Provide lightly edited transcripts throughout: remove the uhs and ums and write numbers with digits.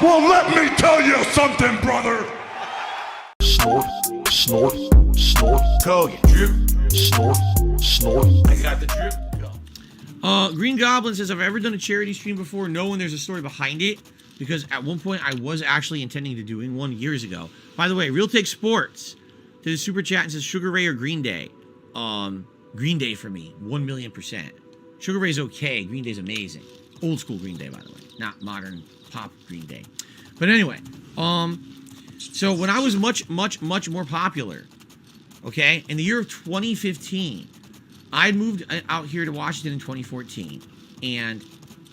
Well, let me tell you something, brother. Snort, snort, snort. Cody, drip. Snort, snort. I got the drip. Green Goblin says, have I ever done a charity stream before? No, and there's a story behind it. Because at one point, I was actually intending to doing one years ago. By the way, Real Take Sports did a super chat and says, Sugar Ray or Green Day? Green Day for me, 1,000,000%. Sugar Ray's okay. Green Day's amazing. Old school Green Day, by the way. Not modern pop Green Day. But anyway, so when I was much more popular, okay, in the year of 2015, I had moved out here to Washington in 2014. And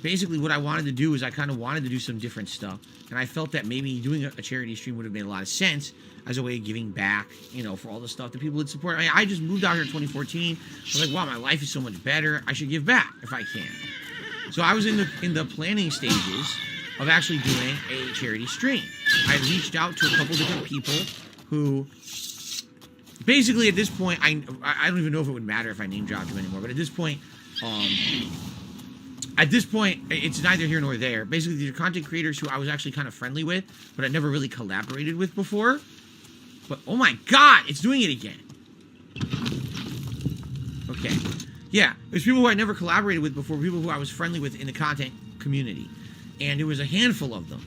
basically what I wanted to do is I kind of wanted to do some different stuff. And I felt that maybe doing a charity stream would have made a lot of sense as a way of giving back, you know, for all the stuff that people would support. I mean, I just moved out here in 2014. I was like, wow, my life is so much better. I should give back if I can. So I was in the planning stages of actually doing a charity stream. I reached out to a couple different people who basically at this point, I don't even know if it would matter if I name dropped them anymore, but at this point, it's neither here nor there. Basically, these are content creators who I was actually kind of friendly with, but I never really collaborated with before. But, oh my God, it's doing it again. Okay. Yeah, there's people who I never collaborated with before, people who I was friendly with in the content community. And there was a handful of them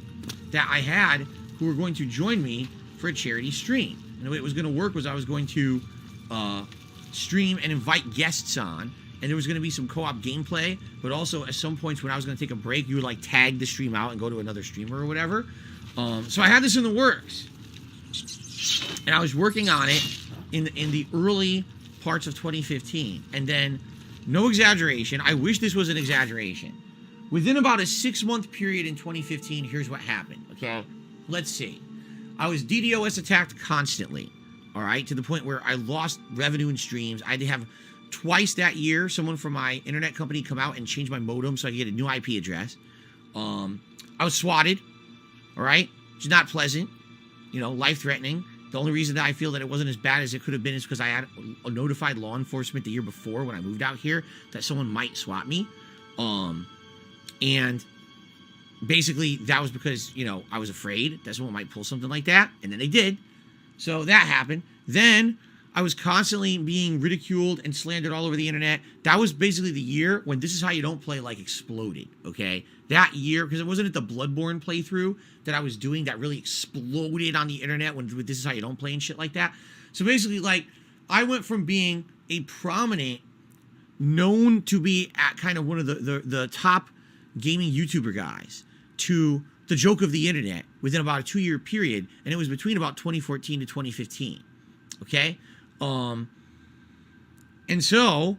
that I had who were going to join me for a charity stream. And the way it was going to work was I was going to stream and invite guests on. And there was going to be some co-op gameplay, but also at some points when I was going to take a break, you would like tag the stream out and go to another streamer or whatever. So I had this in the works, and I was working on it in the early parts of 2015. And then, no exaggeration, I wish this was an exaggeration. Within about a 6-month period in 2015, here's what happened. Okay, let's see. I was DDoS attacked constantly. All right, to the point where I lost revenue in streams. I had to have twice that year, someone from my internet company come out and change my modem so I could get a new IP address. I was swatted, all right? Which is not pleasant, you know, life-threatening. The only reason that I feel that it wasn't as bad as it could have been is because I had notified law enforcement the year before when I moved out here that someone might swat me. And basically that was because, you know, I was afraid that someone might pull something like that, and then they did. So that happened. Then I was constantly being ridiculed and slandered all over the internet. That was basically the year when This Is How You Don't Play like exploded, okay? That year, because it wasn't at the Bloodborne playthrough that I was doing that really exploded on the internet when with This Is How You Don't Play and shit like that. So basically, like, I went from being a prominent, known to be at kind of one of the top gaming YouTuber guys to the joke of the internet within about a 2-year period, and it was between about 2014 to 2015, okay? And so,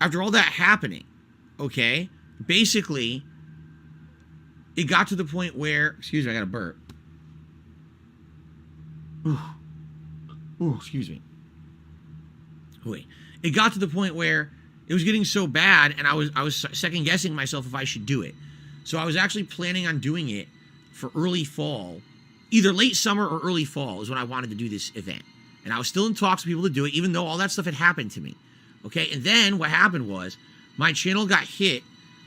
after all that happening, okay, basically, it got to the point where, excuse me, I got a burp. Ooh, excuse me. Wait. It got to the point where it was getting so bad, and I was second guessing myself if I should do it. So I was actually planning on doing it for early fall, either late summer or early fall is when I wanted to do this event. And I was still in talks with people to do it, even though all that stuff had happened to me. Okay, and then what happened was my channel got hit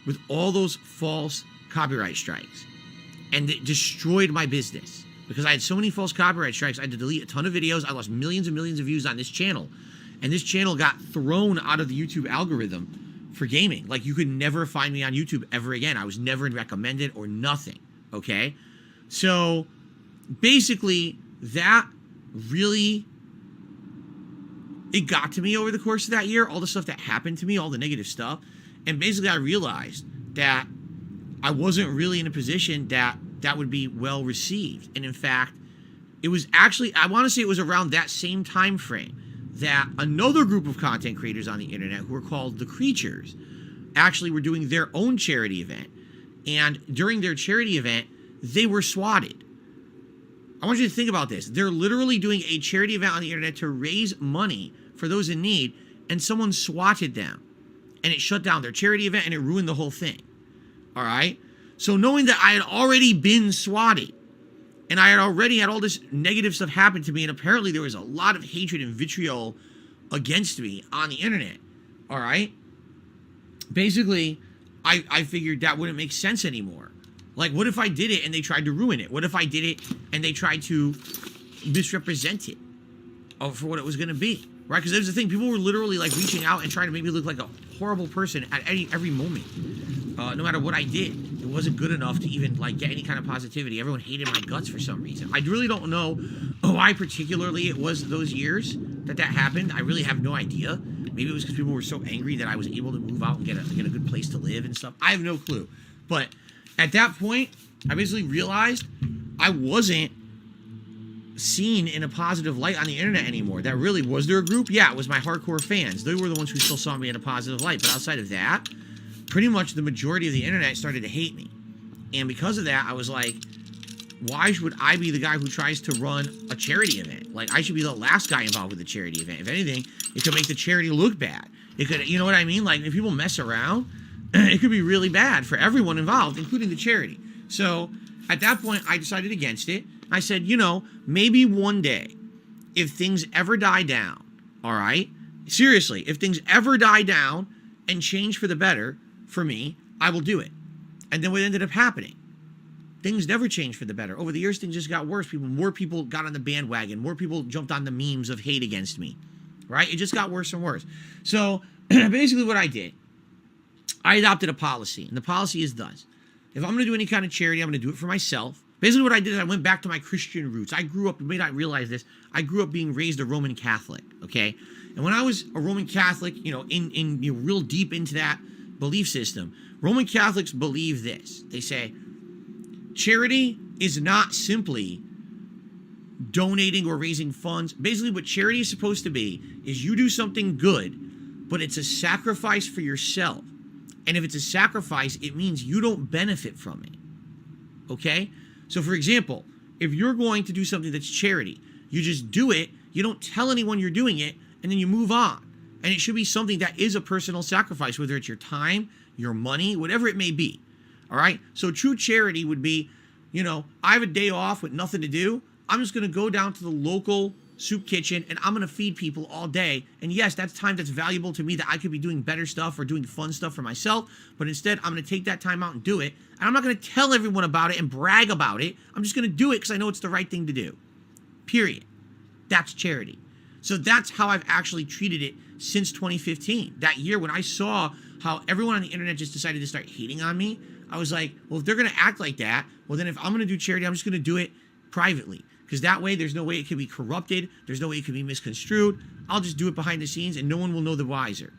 with all those false copyright strikes. And it destroyed my business. Because I had so many false copyright strikes, I had to delete a ton of videos. I lost millions and millions of views on this channel. And this channel got thrown out of the YouTube algorithm for gaming. Like, you could never find me on YouTube ever again. I was never recommended or nothing. Okay? So, basically, that really, it got to me over the course of that year, all the stuff that happened to me, all the negative stuff. And basically, I realized that I wasn't really in a position that would be well received. And in fact, it was actually, I want to say it was around that same time frame that another group of content creators on the internet who were called The Creatures actually were doing their own charity event. And during their charity event, they were swatted. I want you to think about this. They're literally doing a charity event on the internet to raise money for those in need, and someone swatted them. And it shut down their charity event, and it ruined the whole thing. All right? So knowing that I had already been swatted, and I had already had all this negative stuff happen to me, and apparently there was a lot of hatred and vitriol against me on the internet, all right? Basically, I figured that wouldn't make sense anymore. Like, what if I did it and they tried to ruin it? What if I did it and they tried to misrepresent it for what it was going to be? Right? Because there's the thing. People were literally like reaching out and trying to make me look like a horrible person at every moment. No matter what I did, it wasn't good enough to even like get any kind of positivity. Everyone hated my guts for some reason. I really don't know why particularly it was those years that happened. I really have no idea. Maybe it was because people were so angry that I was able to move out and get a good place to live and stuff. I have no clue. But at that point, I basically realized I wasn't seen in a positive light on the internet anymore. That really was there a group? Yeah, it was my hardcore fans. They were the ones who still saw me in a positive light. But outside of that, pretty much the majority of the internet started to hate me. And because of that, I was like, why would I be the guy who tries to run a charity event? Like, I should be the last guy involved with the charity event. If anything, it could make the charity look bad. It could, you know what I mean? Like, if people mess around, it could be really bad for everyone involved, including the charity. So at that point, I decided against it. I said, you know, maybe one day, if things ever die down, all right? Seriously, if things ever die down and change for the better for me, I will do it. And then what ended up happening? Things never changed for the better. Over the years, things just got worse. More people got on the bandwagon. More people jumped on the memes of hate against me, right? It just got worse and worse. So basically what I did, I adopted a policy. And the policy is thus. If I'm going to do any kind of charity, I'm going to do it for myself. Basically what I did is I went back to my Christian roots. I grew up, you may not realize this, I grew up being raised a Roman Catholic, okay? And when I was a Roman Catholic, you know, real deep into that belief system, Roman Catholics believe this. They say, charity is not simply donating or raising funds. Basically what charity is supposed to be is you do something good, but it's a sacrifice for yourself. And if it's a sacrifice, it means you don't benefit from it, okay? So for example, if you're going to do something that's charity, you just do it, you don't tell anyone you're doing it, and then you move on. And it should be something that is a personal sacrifice, whether it's your time, your money, whatever it may be. All right? So true charity would be, you know, I have a day off with nothing to do. I'm just going to go down to the local soup kitchen and I'm going to feed people all day. And yes, that's time that's valuable to me that I could be doing better stuff or doing fun stuff for myself. But instead, I'm going to take that time out and do it. And I'm not going to tell everyone about it and brag about it. I'm just going to do it because I know it's the right thing to do. Period. That's charity. So that's how I've actually treated it since 2015. That year when I saw how everyone on the internet just decided to start hating on me, I was like, well, if they're going to act like that, well, then if I'm going to do charity, I'm just going to do it privately. Because that way, there's no way it can be corrupted. There's no way it can be misconstrued. I'll just do it behind the scenes and no one will know the wiser.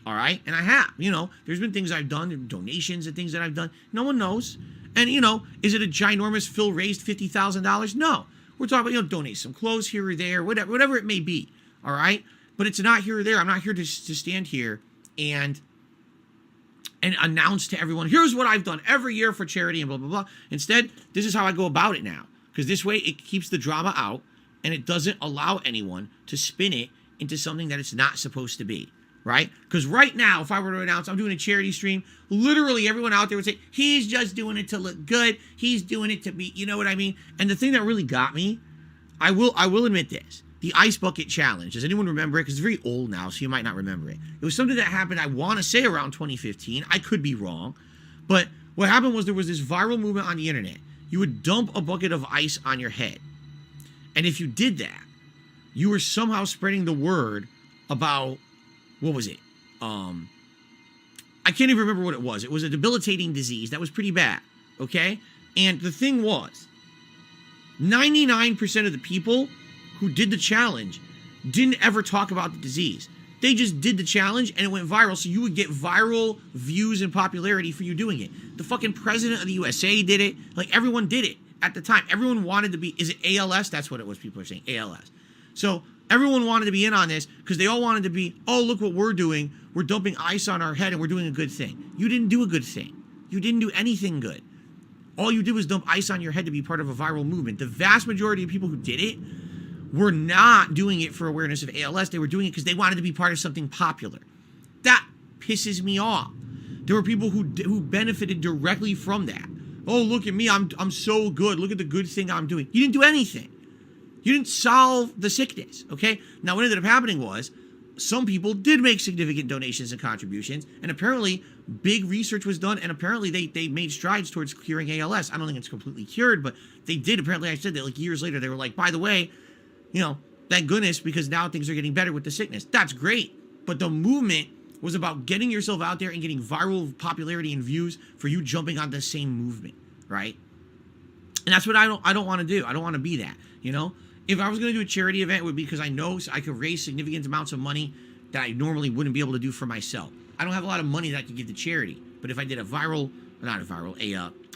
All right? And I have. You know, there's been things I've done, donations and things that I've done. No one knows. And, you know, is it a ginormous Phil raised $50,000? No. We're talking about, you know, donate some clothes here or there, whatever it may be. All right? But it's not here or there. I'm not here to stand here and announce to everyone, here's what I've done every year for charity and blah, blah, blah. Instead, this is how I go about it now. Because this way it keeps the drama out and it doesn't allow anyone to spin it into something that it's not supposed to be, right? Because right now, if I were to announce I'm doing a charity stream, literally everyone out there would say, he's just doing it to look good. He's doing it to be, you know what I mean? And the thing that really got me, I will admit this, the Ice Bucket Challenge. Does anyone remember it? Because it's very old now, so you might not remember it. It was something that happened, I want to say around 2015. I could be wrong. But what happened was there was this viral movement on the internet. You would dump a bucket of ice on your head. And if you did that, you were somehow spreading the word about, what was it? I can't even remember what it was. It was a debilitating disease that was pretty bad, okay? And the thing was, 99% of the people who did the challenge didn't ever talk about the disease. They just did the challenge and it went viral, so you would get viral views and popularity for you doing it. The fucking president of the USA did it. Like, everyone did it at the time. Everyone wanted to be, is it ALS? That's what it was, people are saying, ALS. So everyone wanted to be in on this because they all wanted to be, oh, look what we're doing. We're dumping ice on our head and we're doing a good thing. You didn't do a good thing. You didn't do anything good. All you did was dump ice on your head to be part of a viral movement. The vast majority of people who did it were not doing it for awareness of ALS. They were doing it because they wanted to be part of something popular. That pisses me off. There were people who benefited directly from that. Oh, look at me. I'm so good. Look at the good thing I'm doing. You didn't do anything. You didn't solve the sickness, okay? Now, what ended up happening was some people did make significant donations and contributions, and apparently big research was done, and apparently they made strides towards curing ALS. I don't think it's completely cured, but they did. Apparently, I said that like years later, they were like, by the way, you know, thank goodness, because now things are getting better with the sickness. That's great. But the movement was about getting yourself out there and getting viral popularity and views for you jumping on the same movement, right? And that's what I don't want to do. I don't want to be that, you know? If I was going to do a charity event, it would be because I know I could raise significant amounts of money that I normally wouldn't be able to do for myself. I don't have a lot of money that I could give to charity. But if I did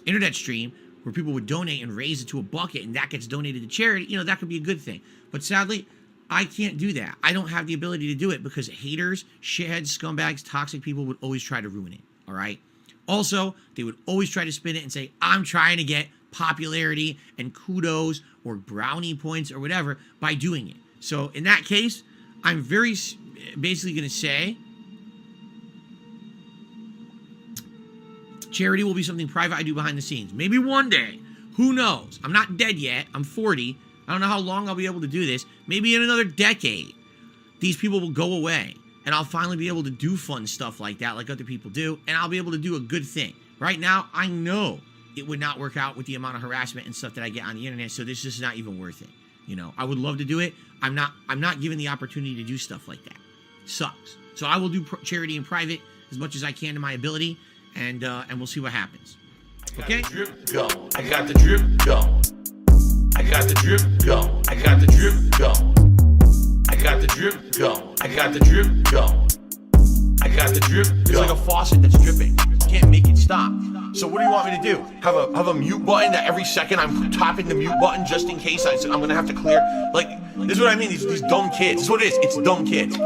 internet stream where people would donate and raise it to a bucket and that gets donated to charity, you know, that could be a good thing. But sadly, I can't do that. I don't have the ability to do it because haters, shitheads, scumbags, toxic people would always try to ruin it, all right? Also, they would always try to spin it and say, I'm trying to get popularity and kudos or brownie points or whatever by doing it. So in that case, I'm very basically going to say charity will be something private I do behind the scenes. Maybe one day. Who knows? I'm not dead yet. I'm 40. I don't know how long I'll be able to do this. Maybe in another decade, these people will go away and I'll finally be able to do fun stuff like that, like other people do, and I'll be able to do a good thing. Right now, I know it would not work out with the amount of harassment and stuff that I get on the internet, so this is not even worth it. You know, I would love to do it. I'm not given the opportunity to do stuff like that. Sucks. So I will do charity in private as much as I can to my ability, and we'll see what happens. Okay? I got the drip going. I got the drip going. I got the drip going. I got the drip going. I got the drip going. I got the drip going. I got the drip going. It's like a faucet that's dripping. You can't make it stop. So what do you want me to do? Have a mute button that every second I'm tapping the mute button just in case I'm gonna have to clear? Like, this is what I mean, these dumb kids. This is what it is, it's dumb kids.